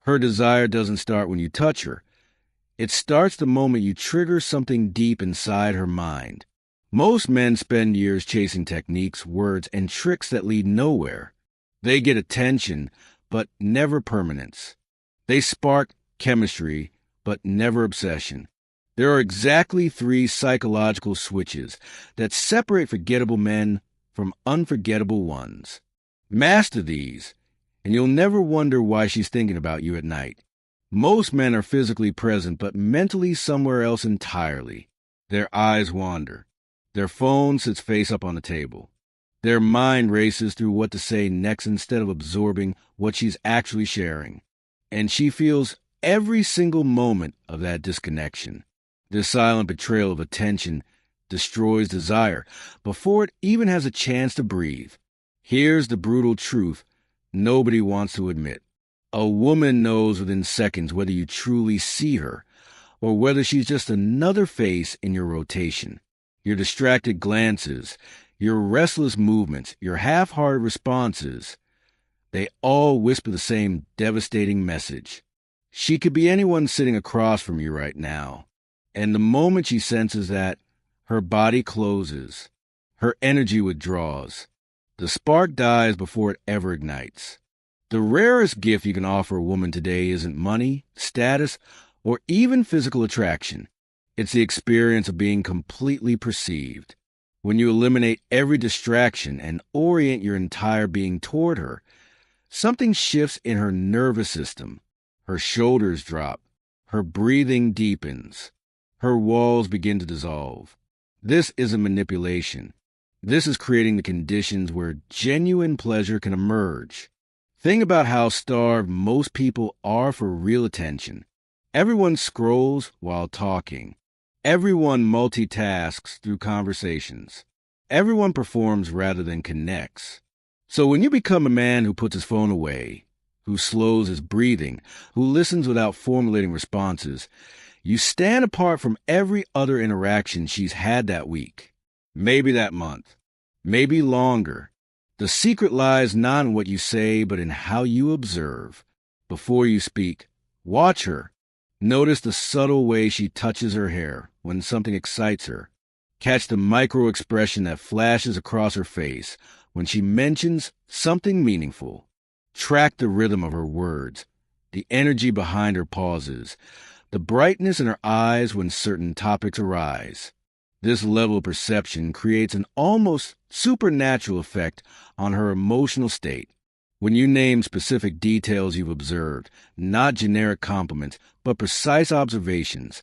Her desire doesn't start when you touch her. It starts the moment you trigger something deep inside her mind. Most men spend years chasing techniques, words, and tricks that lead nowhere. They get attention, but never permanence. They spark chemistry, but never obsession. There are exactly 3 psychological switches that separate forgettable men from unforgettable ones. Master these, and you'll never wonder why she's thinking about you at night. Most men are physically present, but mentally somewhere else entirely. Their eyes wander. Their phone sits face up on the table. Their mind races through what to say next instead of absorbing what she's actually sharing. And she feels every single moment of that disconnection. This silent betrayal of attention destroys desire before it even has a chance to breathe. Here's the brutal truth nobody wants to admit. A woman knows within seconds whether you truly see her or whether she's just another face in your rotation. Your distracted glances, your restless movements, your half-hearted responses, they all whisper the same devastating message. She could be anyone sitting across from you right now. And the moment she senses that, her body closes. Her energy withdraws. The spark dies before it ever ignites. The rarest gift you can offer a woman today isn't money, status, or even physical attraction. It's the experience of being completely perceived. When you eliminate every distraction and orient your entire being toward her, something shifts in her nervous system. Her shoulders drop. Her breathing deepens. Her walls begin to dissolve. This isn't manipulation. This is creating the conditions where genuine pleasure can emerge. Think about how starved most people are for real attention. Everyone scrolls while talking. Everyone multitasks through conversations. Everyone performs rather than connects. So when you become a man who puts his phone away, who slows his breathing, who listens without formulating responses, you stand apart from every other interaction she's had that week, maybe that month, maybe longer. The secret lies not in what you say, but in how you observe. Before you speak, watch her. Notice the subtle way she touches her hair when something excites her. Catch the micro-expression that flashes across her face when she mentions something meaningful. Track the rhythm of her words, the energy behind her pauses, the brightness in her eyes when certain topics arise. This level of perception creates an almost supernatural effect on her emotional state. When you name specific details you've observed, not generic compliments, but precise observations,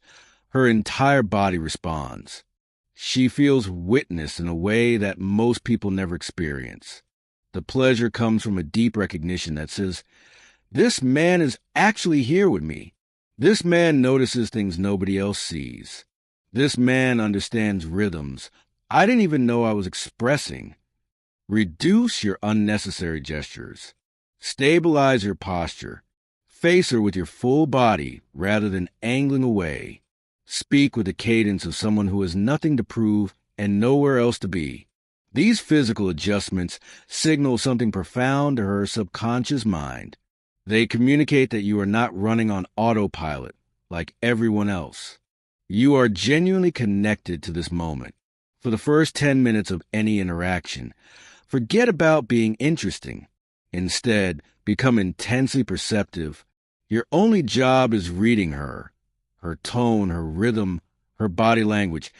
her entire body responds. She feels witnessed in a way that most people never experience. The pleasure comes from a deep recognition that says, this man is actually here with me. This man notices things nobody else sees. This man understands rhythms I didn't even know I was expressing. Reduce your unnecessary gestures. Stabilize your posture. Face her with your full body rather than angling away. Speak with the cadence of someone who has nothing to prove and nowhere else to be. These physical adjustments signal something profound to her subconscious mind. They communicate that you are not running on autopilot like everyone else. You are genuinely connected to this moment. For the first 10 minutes of any interaction, forget about being interesting. Instead, become intensely perceptive. Your only job is reading her tone, her rhythm, her body language,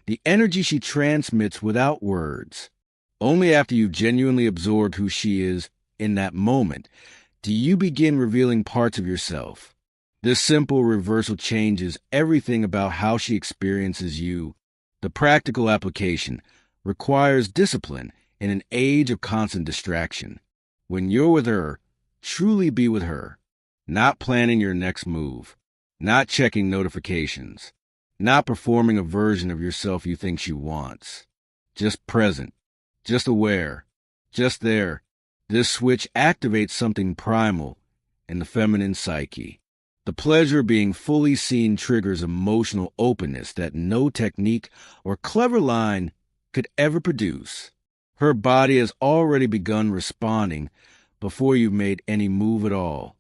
the energy she transmits without words. Only after you've genuinely absorbed who she is in that moment do you begin revealing parts of yourself. This simple reversal changes everything about how she experiences you. The practical application requires discipline in an age of constant distraction. When you're with her, truly be with her, not planning your next move, not checking notifications, not performing a version of yourself you think she wants. Just present, just aware, just there. This switch activates something primal in the feminine psyche. The pleasure of being fully seen triggers emotional openness that no technique or clever line could ever produce. Her body has already begun responding before you've made any move at all.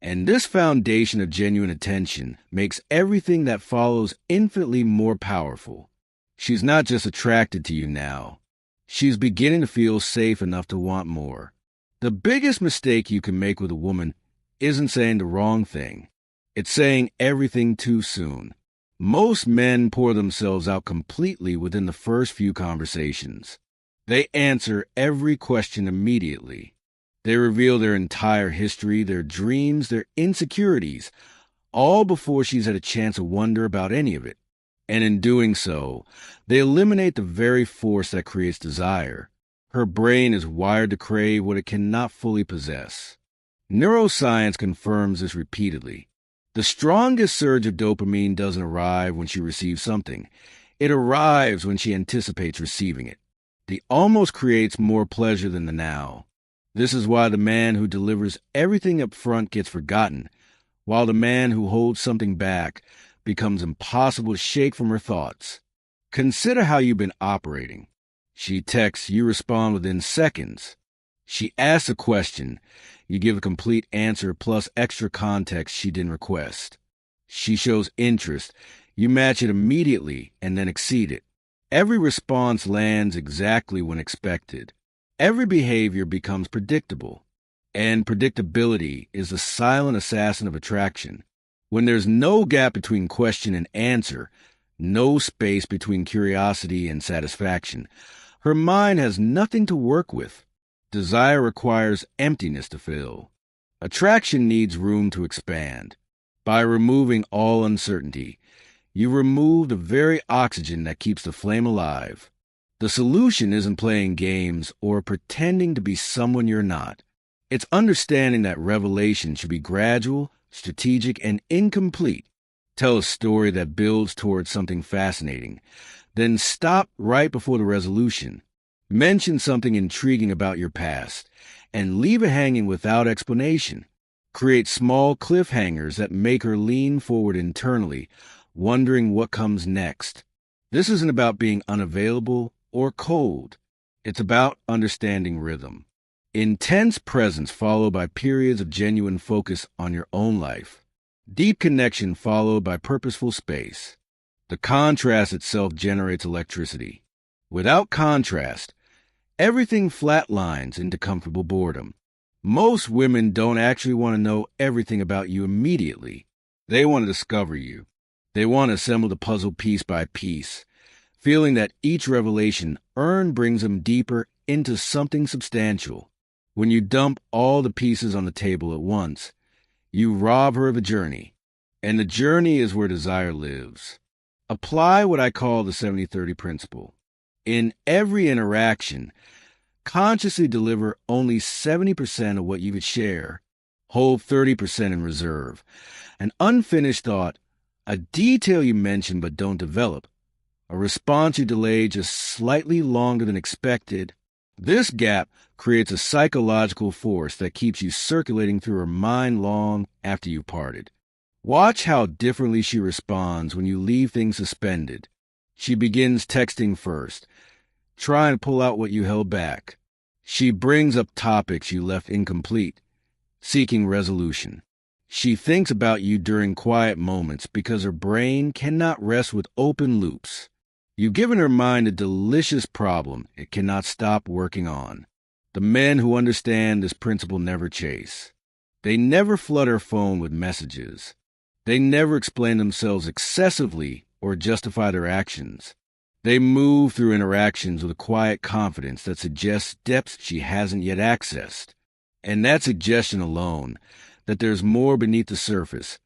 And this foundation of genuine attention makes everything that follows infinitely more powerful. She's not just attracted to you now. She's beginning to feel safe enough to want more. The biggest mistake you can make with a woman isn't saying the wrong thing. It's saying everything too soon. Most men pour themselves out completely within the first few conversations. They answer every question immediately. They reveal their entire history, their dreams, their insecurities, all before she's had a chance to wonder about any of it. And in doing so, they eliminate the very force that creates desire. Her brain is wired to crave what it cannot fully possess. Neuroscience confirms this repeatedly. The strongest surge of dopamine doesn't arrive when she receives something. It arrives when she anticipates receiving it. The almost creates more pleasure than the now. This is why the man who delivers everything up front gets forgotten, while the man who holds something back becomes impossible to shake from her thoughts. Consider how you've been operating. She texts, you respond within seconds. She asks a question, you give a complete answer plus extra context she didn't request. She shows interest, you match it immediately and then exceed it. Every response lands exactly when expected. Every behavior becomes predictable, and predictability is the silent assassin of attraction. When there's no gap between question and answer, no space between curiosity and satisfaction, her mind has nothing to work with. Desire requires emptiness to fill. Attraction needs room to expand. By removing all uncertainty, you remove the very oxygen that keeps the flame alive. The solution isn't playing games or pretending to be someone you're not. It's understanding that revelation should be gradual, strategic, and incomplete. Tell a story that builds towards something fascinating. Then stop right before the resolution. Mention something intriguing about your past, and leave it hanging without explanation. Create small cliffhangers that make her lean forward internally, wondering what comes next. This isn't about being unavailable or cold. It's about understanding rhythm. Intense presence followed by periods of genuine focus on your own life. Deep connection followed by purposeful space. The contrast itself generates electricity. Without contrast, everything flatlines into comfortable boredom. Most women don't actually want to know everything about you immediately. They want to discover you. They want to assemble the puzzle piece by piece, feeling that each revelation brings them deeper into something substantial. When you dump all the pieces on the table at once, you rob her of a journey, and the journey is where desire lives. Apply what I call the 70-30 principle. In every interaction, consciously deliver only 70% of what you could share. Hold 30% in reserve. An unfinished thought, a detail you mention but don't develop, a response you delay just slightly longer than expected. This gap creates a psychological force that keeps you circulating through her mind long after you've parted. Watch how differently she responds when you leave things suspended. She begins texting first, trying to pull out what you held back. She brings up topics you left incomplete, seeking resolution. She thinks about you during quiet moments because her brain cannot rest with open loops. You've given her mind a delicious problem it cannot stop working on. The men who understand this principle never chase. They never flood her phone with messages. They never explain themselves excessively or justify their actions. They move through interactions with a quiet confidence that suggests depths she hasn't yet accessed. And that suggestion alone, that there's more beneath the surface,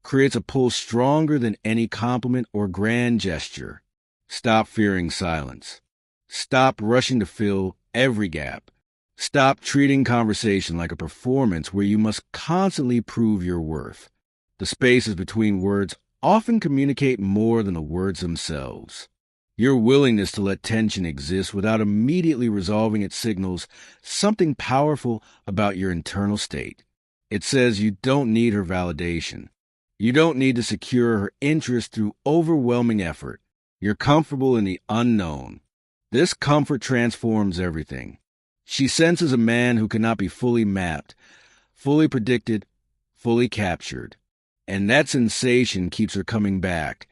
creates a pull stronger than any compliment or grand gesture. Stop fearing silence. Stop rushing to fill every gap. Stop treating conversation like a performance where you must constantly prove your worth. The spaces between words often communicate more than the words themselves. Your willingness to let tension exist without immediately resolving it signals something powerful about your internal state. It says you don't need her validation. You don't need to secure her interest through overwhelming effort. You're comfortable in the unknown. This comfort transforms everything. She senses a man who cannot be fully mapped, fully predicted, fully captured. And that sensation keeps her coming back,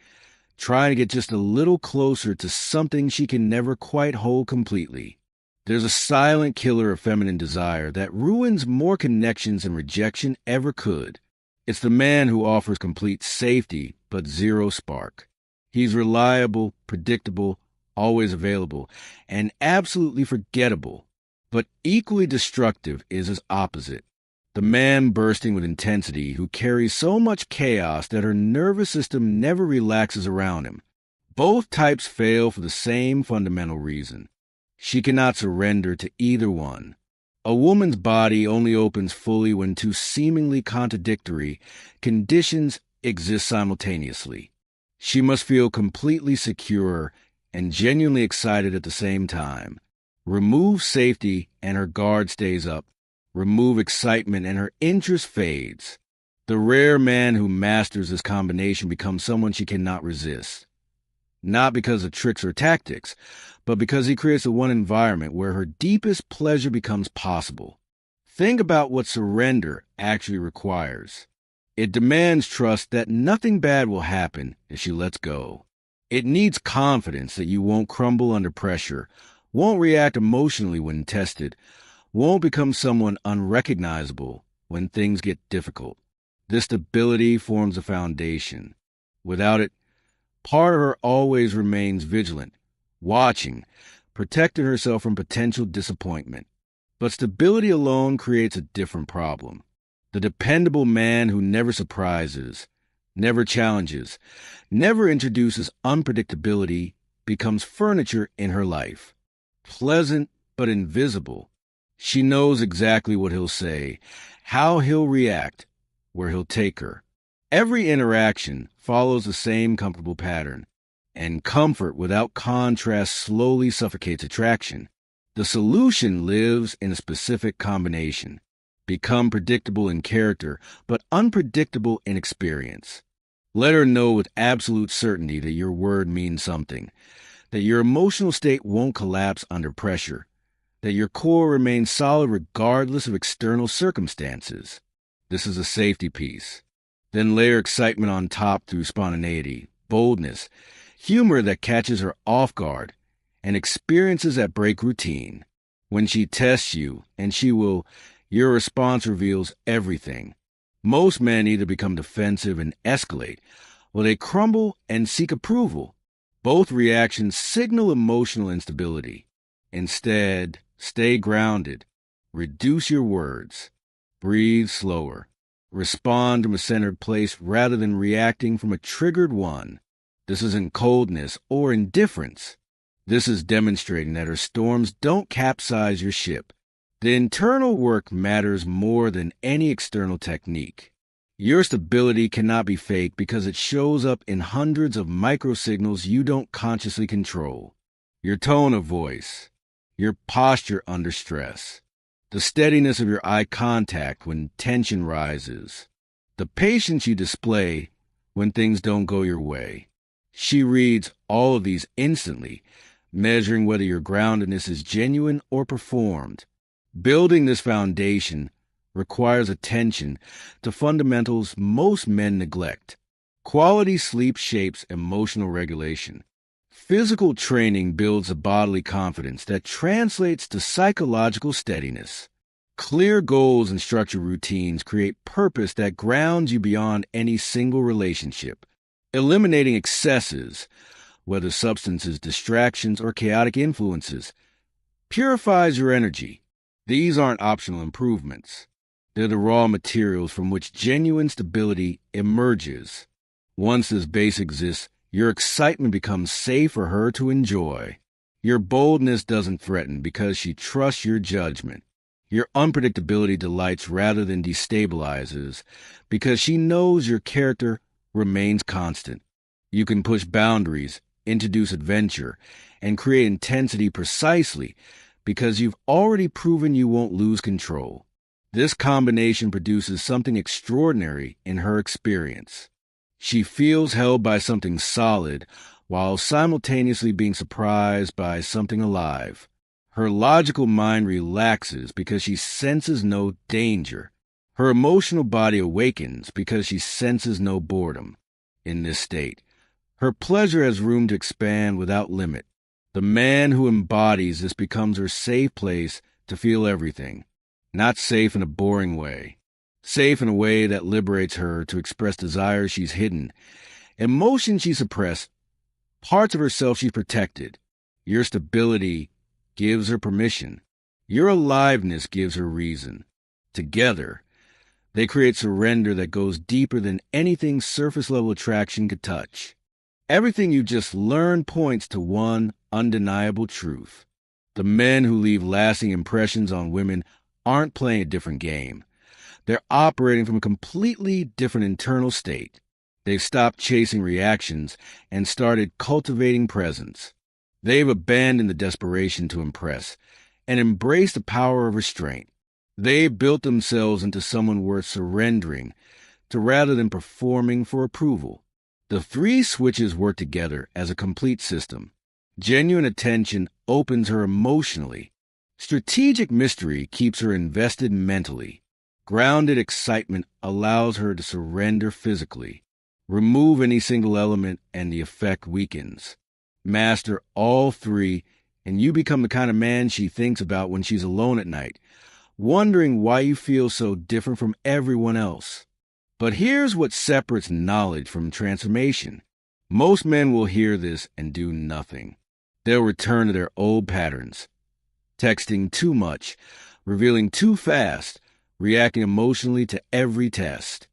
trying to get just a little closer to something she can never quite hold completely. There's a silent killer of feminine desire that ruins more connections than rejection ever could. It's the man who offers complete safety but zero spark. He's reliable, predictable, always available, and absolutely forgettable. But equally destructive is his opposite. The man bursting with intensity who carries so much chaos that her nervous system never relaxes around him. Both types fail for the same fundamental reason. She cannot surrender to either one. A woman's body only opens fully when two seemingly contradictory conditions exist simultaneously. She must feel completely secure and genuinely excited at the same time. Remove safety and her guard stays up. Remove excitement and her interest fades. The rare man who masters this combination becomes someone she cannot resist. Not because of tricks or tactics, but because he creates the one environment where her deepest pleasure becomes possible. Think about what surrender actually requires. It demands trust that nothing bad will happen if she lets go. It needs confidence that you won't crumble under pressure, won't react emotionally when tested, won't become someone unrecognizable when things get difficult. This stability forms a foundation. Without it, part of her always remains vigilant, watching, protecting herself from potential disappointment. But stability alone creates a different problem. The dependable man who never surprises, never challenges, never introduces unpredictability becomes furniture in her life. Pleasant but invisible. She knows exactly what he'll say, how he'll react, where he'll take her. Every interaction follows the same comfortable pattern, and comfort without contrast slowly suffocates attraction. The solution lives in a specific combination. Become predictable in character, but unpredictable in experience. Let her know with absolute certainty that your word means something, that your emotional state won't collapse under pressure, that your core remains solid regardless of external circumstances. This is a safety piece. Then layer excitement on top through spontaneity, boldness, humor that catches her off guard, and experiences that break routine. When she tests you, and she will, your response reveals everything. Most men either become defensive and escalate, or they crumble and seek approval. Both reactions signal emotional instability. Instead, stay grounded. Reduce your words. Breathe slower. Respond from a centered place rather than reacting from a triggered one. This isn't coldness or indifference. This is demonstrating that her storms don't capsize your ship. The internal work matters more than any external technique. Your stability cannot be faked because it shows up in hundreds of microsignals you don't consciously control. Your tone of voice, your posture under stress, the steadiness of your eye contact when tension rises, the patience you display when things don't go your way. She reads all of these instantly, measuring whether your groundedness is genuine or performed. Building this foundation requires attention to fundamentals most men neglect. Quality sleep shapes emotional regulation. Physical training builds a bodily confidence that translates to psychological steadiness. Clear goals and structured routines create purpose that grounds you beyond any single relationship. Eliminating excesses, whether substances, distractions, or chaotic influences, purifies your energy. These aren't optional improvements. They're the raw materials from which genuine stability emerges. Once this base exists, your excitement becomes safe for her to enjoy. Your boldness doesn't threaten because she trusts your judgment. Your unpredictability delights rather than destabilizes because she knows your character remains constant. You can push boundaries, introduce adventure, and create intensity precisely because you've already proven you won't lose control. This combination produces something extraordinary in her experience. She feels held by something solid while simultaneously being surprised by something alive. Her logical mind relaxes because she senses no danger. Her emotional body awakens because she senses no boredom. In this state, her pleasure has room to expand without limit. The man who embodies this becomes her safe place to feel everything. Not safe in a boring way. Safe in a way that liberates her to express desires she's hidden, emotions she suppressed, parts of herself she's protected. Your stability gives her permission. Your aliveness gives her reason. Together, they create surrender that goes deeper than anything surface-level attraction could touch. Everything you just learned points to one undeniable truth. The men who leave lasting impressions on women aren't playing a different game. They're operating from a completely different internal state. They've stopped chasing reactions and started cultivating presence. They've abandoned the desperation to impress and embraced the power of restraint. They've built themselves into someone worth surrendering to rather than performing for approval. The three switches work together as a complete system. Genuine attention opens her emotionally. Strategic mystery keeps her invested mentally. Grounded excitement allows her to surrender physically. Remove any single element and the effect weakens. Master all three, and you become the kind of man she thinks about when she's alone at night, wondering why you feel so different from everyone else. But here's what separates knowledge from transformation. Most men will hear this and do nothing. They'll return to their old patterns. Texting too much, revealing too fast, reacting emotionally to every test.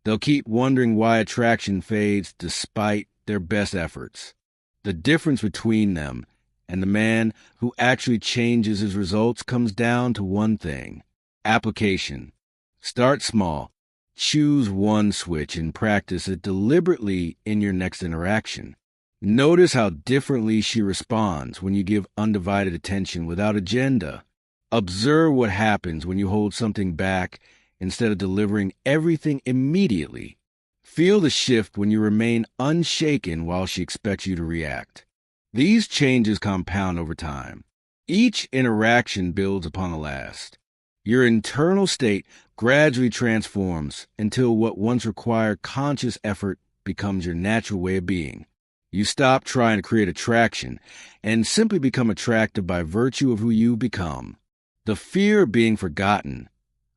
They'll keep wondering why attraction fades despite their best efforts. The difference between them and the man who actually changes his results comes down to one thing: application. Start small. Choose one switch and practice it deliberately in your next interaction. Notice how differently she responds when you give undivided attention without agenda. Observe what happens when you hold something back instead of delivering everything immediately. Feel the shift when you remain unshaken while she expects you to react. These changes compound over time. Each interaction builds upon the last. Your internal state gradually transforms until what once required conscious effort becomes your natural way of being. You stop trying to create attraction and simply become attractive by virtue of who you've become. The fear of being forgotten,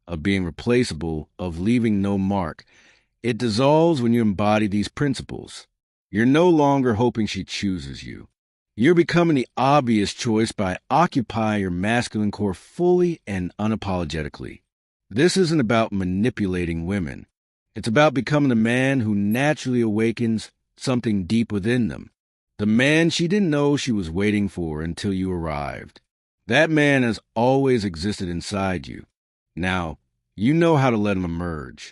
of being replaceable, of leaving no mark, it dissolves when you embody these principles. You're no longer hoping she chooses you. You're becoming the obvious choice by occupying your masculine core fully and unapologetically. This isn't about manipulating women. It's about becoming the man who naturally awakens something deep within them. The man she didn't know she was waiting for until you arrived. That man has always existed inside you. Now, you know how to let him emerge.